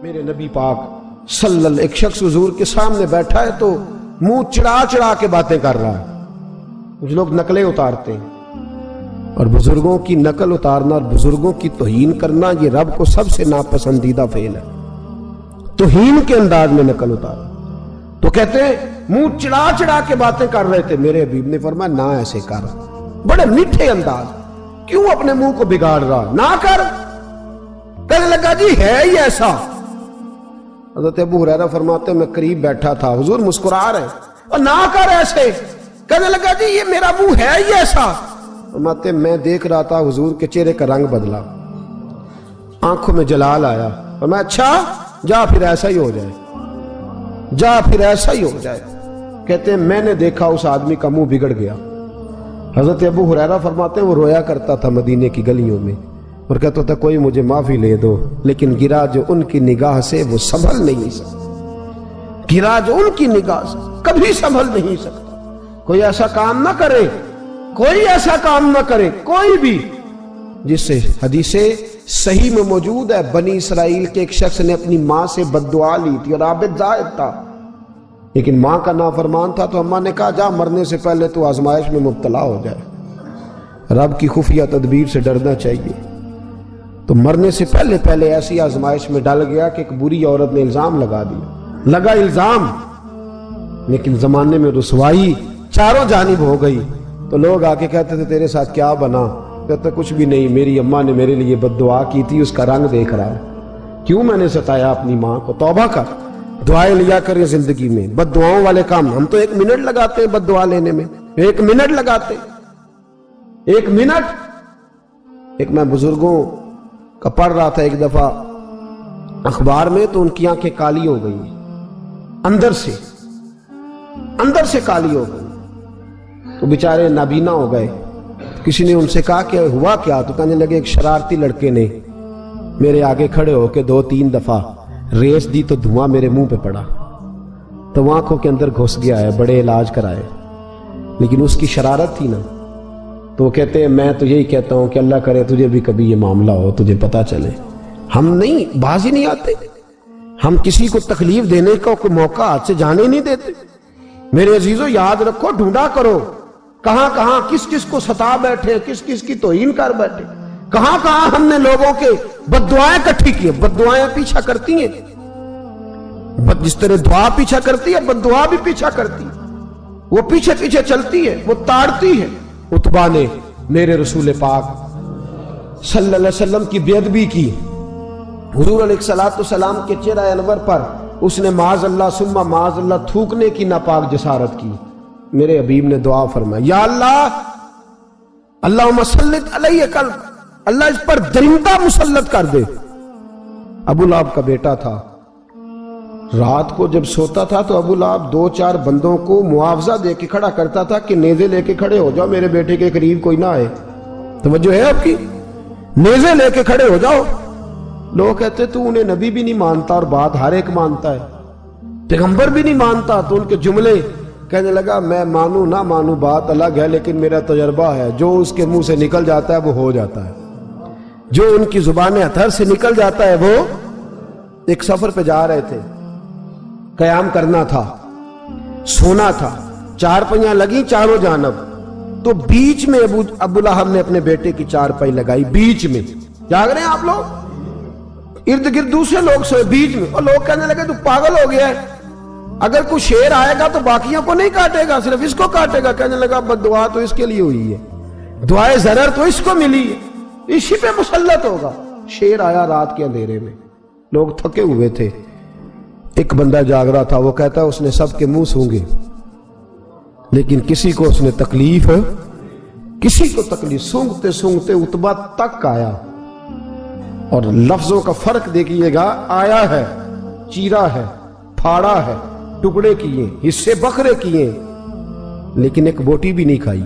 میرے نبی پاک صلی اللہ علیہ وسلم ایک شخص حضور کے سامنے بیٹھا ہے تو منہ چڑھا چڑھا کے باتیں کر رہا ہے۔ کچھ لوگ نقلیں اتارتے ہیں اور بزرگوں کی نقل اتارنا اور بزرگوں کی توہین کرنا یہ رب کو سب سے ناپسندیدہ فعل ہے۔ توہین کے انداز میں نقل اتارنا تو کہتے ہیں منہ چڑھا چڑھا کے باتیں کر رہے تھے۔ میرے حبیب نے فرمایا نہ ایسے کر، بڑے میٹھے انداز، کیوں اپنے منہ کو بگاڑ رہا، نہ کر۔ کہنے لگا جی ہے ہی ایسا۔ حضرت ابو ہریرہ فرماتے ہیں میں قریب بیٹھا تھا، حضور مسکرا رہے ہیں اور نہ کر ایسے۔ کہنے لگا جی یہ میرا منہ ہے ہی ایسا۔ فرماتے ہیں میں دیکھ رہا تھا حضور کے چہرے کا رنگ بدلا، آنکھوں میں جلال آیا، فرمایا اچھا جا پھر ایسا ہی ہو جائے، جا پھر ایسا ہی ہو جائے۔ کہتے ہیں میں نے دیکھا اس آدمی کا منہ بگڑ گیا۔ حضرت ابو ہریرہ فرماتے ہیں وہ رویا کرتا تھا مدینے کی گلیوں میں اور کہتا تھا کوئی مجھے معافی لے دو، لیکن گرا جو ان کی نگاہ سے وہ سنبھل نہیں سکتا، گرا جو ان کی نگاہ سے کبھی سنبھل نہیں سکتا۔ کوئی ایسا کام نہ کرے، کوئی ایسا کام نہ کرے، کوئی بھی، جس سے حدیث صحیح میں موجود ہے بنی اسرائیل کے ایک شخص نے اپنی ماں سے بد دعا لی تھی اور عابد زاہد تھا، لیکن ماں کا نافرمان تھا تو اماں نے کہا جا مرنے سے پہلے تو آزمائش میں مبتلا ہو جائے۔ رب کی خفیہ تدبیر سے ڈرنا چاہیے۔ تو مرنے سے پہلے ایسی آزمائش میں ڈال گیا کہ ایک بری عورت نے الزام لگا دیا، لگا الزام، لیکن زمانے میں رسوائی چاروں جانب ہو گئی۔ تو لوگ آ کے کہتے تھے تیرے ساتھ کیا بنا؟ کہتے کچھ بھی نہیں، میری اماں نے میرے لیے بد دعا کی تھی، اس کا رنگ دیکھ رہا ہے، کیوں میں نے ستایا اپنی ماں کو؟ توبہ کر، دعائیں لیا کریں زندگی میں۔ بد دعاؤں والے کام ہم تو 1 منٹ لگاتے ہیں بد دعا لینے میں، 1 منٹ لگاتے، 1 منٹ۔ ایک میں بزرگوں کا پڑھ رہا تھا ایک دفعہ اخبار میں، تو ان کی آنکھیں کالی ہو گئی، اندر سے کالی ہو گئی، تو بیچارے نابینا ہو گئے۔ کسی نے ان سے کہا کہ ہوا کیا؟ تو کہنے لگے ایک شرارتی لڑکے نے میرے آگے کھڑے ہو کے 2-3 دفعہ ریس دی تو دھواں میرے منہ پہ پڑا، تو آنکھوں کے اندر گھس گیا ہے، بڑے علاج کرائے، لیکن اس کی شرارت تھی نا۔ تو وہ کہتے ہیں میں تو یہی کہتا ہوں کہ اللہ کرے تجھے بھی کبھی یہ معاملہ ہو، تجھے پتا چلے۔ ہم نہیں، باز ہی نہیں آتے، ہم کسی کو تکلیف دینے کا کوئی موقع ہاتھ سے جانے نہیں دیتے۔ میرے عزیزو یاد رکھو، ڈھونڈا کرو کہاں کہاں کس کس کو ستا بیٹھے، کس کس کی توہین کر بیٹھے، کہاں کہاں ہم نے لوگوں کے بد دعائیں کٹھی کی۔ بد دعائیں پیچھا کرتی ہیں، جس طرح دعا پیچھا کرتی ہے بد دعا بھی پیچھا کرتی ہے، وہ پیچھے پیچھے چلتی ہے، وہ تاڑتی ہے۔ عتبہ نے میرے رسول پاک صلی اللہ علیہ وسلم کی بے ادبی کی، حضور علیہ السلام کے چہرہ انور پر اس نے معاذ اللہ ثم معاذ اللہ تھوکنے کی ناپاک جسارت کی۔ میرے حبیب نے دعا فرمائی یا اللہ اللہم سلط علیہ کلب، اللہ اس پر درندہ مسلط کر دے۔ ابو لہب کا بیٹا تھا، رات کو جب سوتا تھا تو ابو لہب 2-4 بندوں کو معاوضہ دے کے کھڑا کرتا تھا کہ نیزے لے کے کھڑے ہو جاؤ، میرے بیٹے کے قریب کوئی نہ آئے۔ توجہ ہے آپ کی؟ نیزے لے کے کھڑے ہو جاؤ۔ لوگ کہتے تو انہیں نبی بھی نہیں مانتا اور بات ہر ایک مانتا ہے، پیغمبر بھی نہیں مانتا، تو ان کے جملے کہنے لگا میں مانوں نہ مانوں بات الگ ہے، لیکن میرا تجربہ ہے جو اس کے منہ سے نکل جاتا ہے وہ ہو جاتا ہے، جو ان کی زبان اطہر سے نکل جاتا ہے وہ۔ ایک سفر پہ جا رہے تھے، قیام کرنا تھا، سونا تھا، 4 پہیاں لگی چاروں جانب، تو بیچ میں ابو لہب نے اپنے بیٹے کی 4 پائی لگائی، بیچ میں۔ جاگ رہے ہیں آپ لوگ؟ ارد گرد دوسرے لوگ سوئے، بیچ میں، اور لوگ کہنے لگے تو پاگل ہو گیا ہے، اگر کوئی شیر آئے گا تو باقیوں کو نہیں کاٹے گا، صرف اس کو کاٹے گا۔ کہنے لگا بد دعا تو اس کے لیے ہوئی ہے، دعائے ضرر تو اس کو ملی ہے، اسی پہ مسلط ہوگا۔ شیر آیا رات کے اندھیرے میں، لوگ تھکے ہوئے تھے، ایک بندہ جاگ رہا تھا، وہ کہتا ہے اس نے سب کے منہ سونگے لیکن کسی کو اس نے تکلیف، کسی کو تکلیف، سونگتے سونگتے عتبہ تک آیا۔ اور لفظوں کا فرق دیکھیے گا، آیا ہے، چیرا ہے، پھاڑا ہے، ٹکڑے کیے، حصے بکھرے کیے، لیکن ایک بوٹی بھی نہیں کھائی،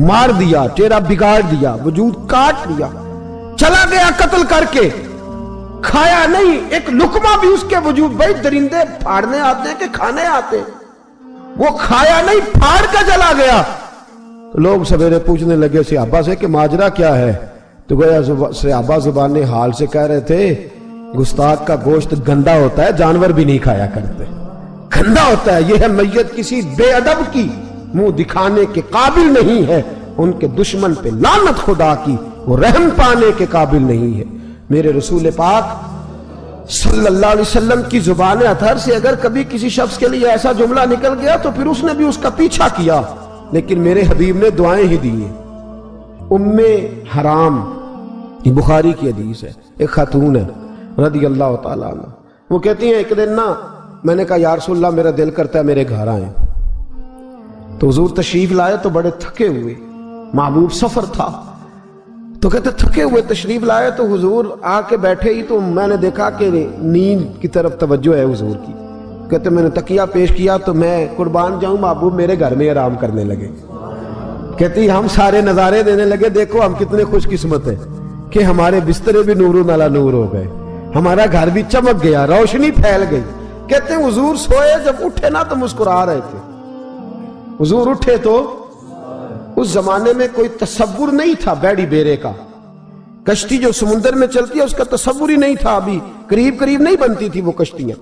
مار دیا، چہرہ بگاڑ دیا، وجود کاٹ لیا، چلا گیا قتل کر کے، کھایا نہیں ایک لقمہ بھی اس کے وجود۔ بھائی درندے پھاڑنے آتے ہیں کہ کھانے آتے ہیں؟ وہ کھایا نہیں، پھاڑ کا چلا گیا۔ تو لوگ سویرے پوچھنے لگے صحابہ سے کہ ماجرا کیا ہے؟ تو گویا صحابہ زبان حال سے کہہ رہے تھے گستاخ کا گوشت گندا ہوتا ہے، جانور بھی نہیں کھایا کرتے، گندا ہوتا ہے. یہ ہے میت کسی بے ادب کی، منہ دکھانے کے قابل نہیں ہے. ان کے دشمن پہ لعنت خدا کی، وہ رحم پانے کے قابل نہیں ہے. میرے رسول پاک صلی اللہ علیہ وسلم کی زبان اطہر سے اگر کبھی کسی شخص کے لیے ایسا جملہ نکل گیا تو پھر اس نے بھی اس کا پیچھا کیا، لیکن میرے حبیب نے دعائیں ہی دی ہیں. ام حرام، یہ بخاری کی حدیث ہے، ایک خاتون ہے رضی اللہ تعالیٰ عنہ. وہ کہتی ہیں ایک دن نا میں نے کہا یا رسول اللہ میرا دل کرتا ہے میرے گھر آئیں. تو حضور تشریف لائے تو بڑے تھکے ہوئے، محبوب سفر تھا، تو کہتے تھکے ہوئے تشریف لائے تو حضور آ کے بیٹھے ہی تو میں نے دیکھا کہ نیند کی طرف توجہ ہے حضور کی. کہتے میں نے تکیہ پیش کیا تو میں قربان جاؤں محبوب میرے گھر میں آرام کرنے لگے. کہتی ہم سارے نظارے دینے لگے، دیکھو ہم کتنے خوش قسمت ہیں کہ ہمارے بسترے بھی نور علی نور ہو گئے، ہمارا گھر بھی چمک گیا، روشنی پھیل گئی. کہتے ہیں حضور سوئے، جب اٹھے نا تو مسکرا رہے تھے. حضور اٹھے تو اس زمانے میں کوئی تصور نہیں تھا بیڑی بیرے کا. کشتی جو سمندر میں چلتی ہے اس کا تصور ہی نہیں تھا، ابھی قریب قریب نہیں بنتی تھی وہ کشتیاں،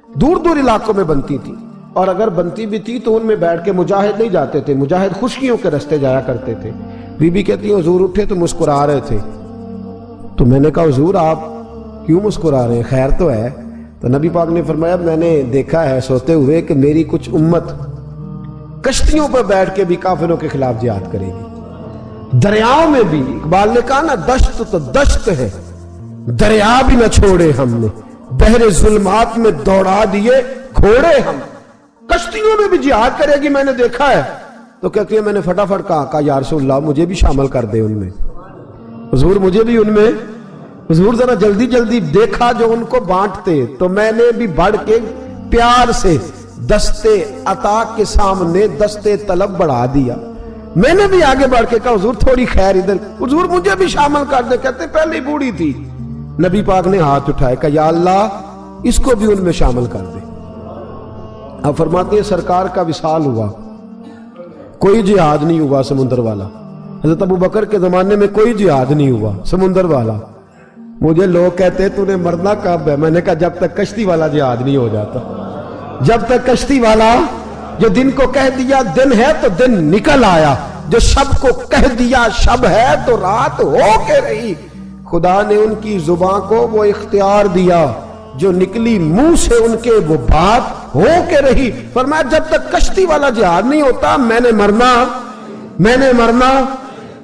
دور دور علاقوں میں بنتی تھی. اور اگر بنتی بھی تھی تو ان میں بیٹھ کے مجاہد نہیں جاتے تھے، مجاہد خشکیوں کے رستے جایا کرتے تھے. بی بی کہتی ہیں حضور اٹھے تو مسکرا رہے تھے. تو میں نے کہا حضور آپ کیوں مسکرا رہے ہیں، خیر تو ہے؟ تو نبی پاک نے فرمایا میں نے دیکھا ہے سوتے ہوئے کہ میری کچھ امت کشتیوں پر بیٹھ کے بھی کافروں کے خلاف جہاد کرے گی، دریاؤں میں بھی. اقبال نے کہا نا دشت تو دشت ہے، دریا بھی نہ چھوڑے ہم نے، بحر ظلمات میں دوڑا دیے گھوڑے ہم. کشتیوں میں بھی جہاد کرے گی، میں نے دیکھا ہے. تو کہتی ہے میں نے فٹافٹ کہا یا رسول اللہ مجھے بھی شامل کر دے ان میں. حضور مجھے بھی ان میں. حضور ذرا جلدی جلدی دیکھا جو ان کو بانٹتے، تو میں نے بھی بڑھ کے پیار سے دستے عطا کے سامنے دستے طلب بڑھا دیا. میں نے بھی آگے بڑھ کے کہا حضور تھوڑی خیر ادھر، حضور مجھے بھی شامل کر دے. کہتے پہلے بوڑھی تھی. نبی پاک نے ہاتھ اٹھائے کہ یا اللہ اس کو بھی ان میں شامل کر دے. اب فرماتے ہیں سرکار کا وصال ہوا، کوئی جہاد نہیں ہوا سمندر والا. حضرت ابو بکر کے زمانے میں کوئی جہاد نہیں ہوا سمندر والا. مجھے لوگ کہتے تو نے مرنا کب ہے؟ میں نے کہا جب تک کشتی والا جہاد نہیں ہو جاتا، جب تک کشتی والا جو دن کو کہہ دیا دن ہے تو دن نکل آیا، جو شب کو کہہ دیا شب ہے تو رات ہو کے رہی. خدا نے ان کی زبان کو وہ اختیار دیا، جو نکلی منہ سے ان کے وہ بات ہو کے رہی. فرمایا جب تک کشتی والا جہاد نہیں ہوتا میں نے مرنا.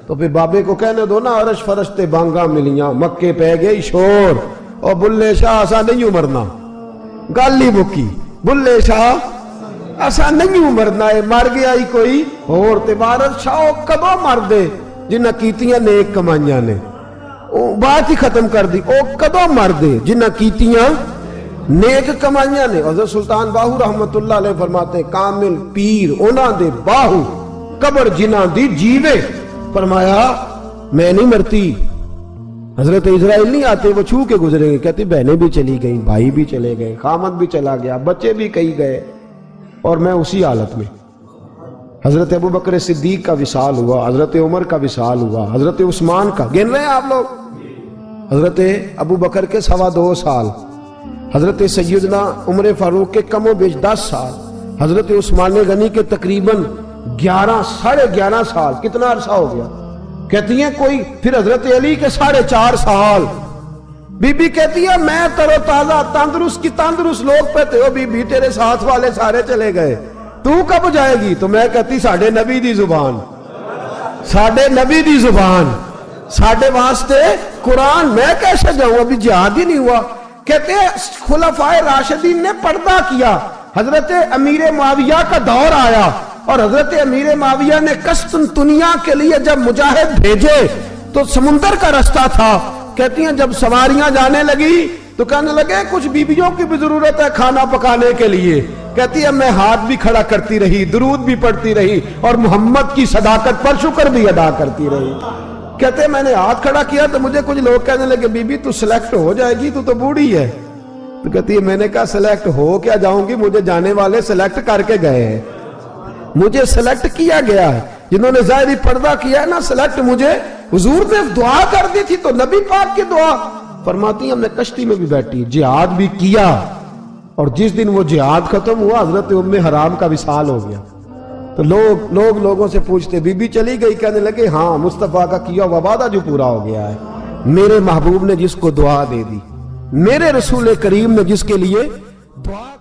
تو پھر بابے کو کہنے دو نا عرش فرشتے بانگا ملیاں مکے پہ گئی شور، اور بلے شاہ ایسا نہیں مرنا. گالی بکی بلے شاہ ایسا نہیں مرنا ہے، مر گیا ہی کوئی اور تے بارت شاہ کدو مر دے جنہ کیتیاں نیک کمائیاں نے. بات ہی ختم کر دی، او کدو مر دے جنہ کیتیاں نیک کمائیاں نے. حضرت سلطان باہو رحمت اللہ علیہ فرماتے ہیں کامل پیر اونا دے باہو قبر جنہ دی جیوے. فرمایا میں نہیں مرتی. حضرت اسرائیل نہیں آتے وہ چھو کے گزرے گئے، کہتے بہنیں بھی چلی گئیں، بھائی بھی چلے گئے، خامد بھی چلا گیا، بچے بھی کئی گئے، اور میں اسی حالت میں. حضرت ابو بکر صدیق کا وصال ہوا، حضرت عمر کا وصال ہوا، حضرت عثمان کا گن رہے ہیں آپ لوگ، حضرت ابو بکر کے 2.25 سال، حضرت سیدنا عمر فاروق کے کم و بیش 10 سال، حضرت عثمان غنی کے تقریباً 11 سال. کتنا عرصہ ہو گیا؟ کہتی ہیں کوئی. پھر حضرت علی کے 4.5 سال. بی بی کہتی ہے میں ترو تازہ تندرست کی تندرست لوگ پہ تھے، بی بی تیرے ساتھ والے سارے چلے گئے، تو کب جائے گی؟ تو میں کہتی ساڑھے نبی دی زبان، ساڑھے نبی دی زبان، ساڑھے واسطے قرآن، میں کیسے جاؤں؟ ابھی جہاد ہی نہیں ہوا. کہتے ہیں خلفائے راشدین نے پردہ کیا. حضرت امیر معاویہ کا دور آیا اور حضرت امیر معاویہ نے قسطنطنیہ کے لیے جب مجاہد بھیجے تو سمندر کا رستہ تھا. کہتی ہیں جب سواریاں جانے لگی تو کہنے لگے کچھ بیویوں کی بھی ضرورت ہے کھانا پکانے کے لیے. کہتی ہے میں ہاتھ بھی کھڑا کرتی رہی، درود بھی پڑھتی رہی، اور محمد کی صداقت پر شکر بھی ادا کرتی رہی. کہتے ہیں میں نے ہاتھ کھڑا کیا تو مجھے کچھ لوگ کہنے لگے بی بی تو سلیکٹ ہو جائے گی، تو بوڑھی ہے. تو کہتی ہے میں نے کہا سلیکٹ ہو کیا جاؤں گی، مجھے جانے والے سلیکٹ کر کے گئے ہیں، مجھے سلیکٹ کیا گیا ہے. جنہوں نے ظاہری پردہ کیا ہے نا سلیکٹ مجھے. حضور نے دعا کر دی تھی تو نبی پاک کی دعا فرماتی ہم نے کشتی میں بھی بیٹھی، جہاد بھی کیا، اور جس دن وہ جہاد ختم ہوا حضرت ام حرام کا وصال ہو گیا۔ تو لوگوں سے پوچھتے بی بی چلی گئی؟ کہنے لگے ہاں، مصطفیٰ کا کیا ہوا وعدہ جو پورا ہو گیا ہے، میرے محبوب نے جس کو دعا دے دی، میرے رسول کریم نے جس کے لیے دعا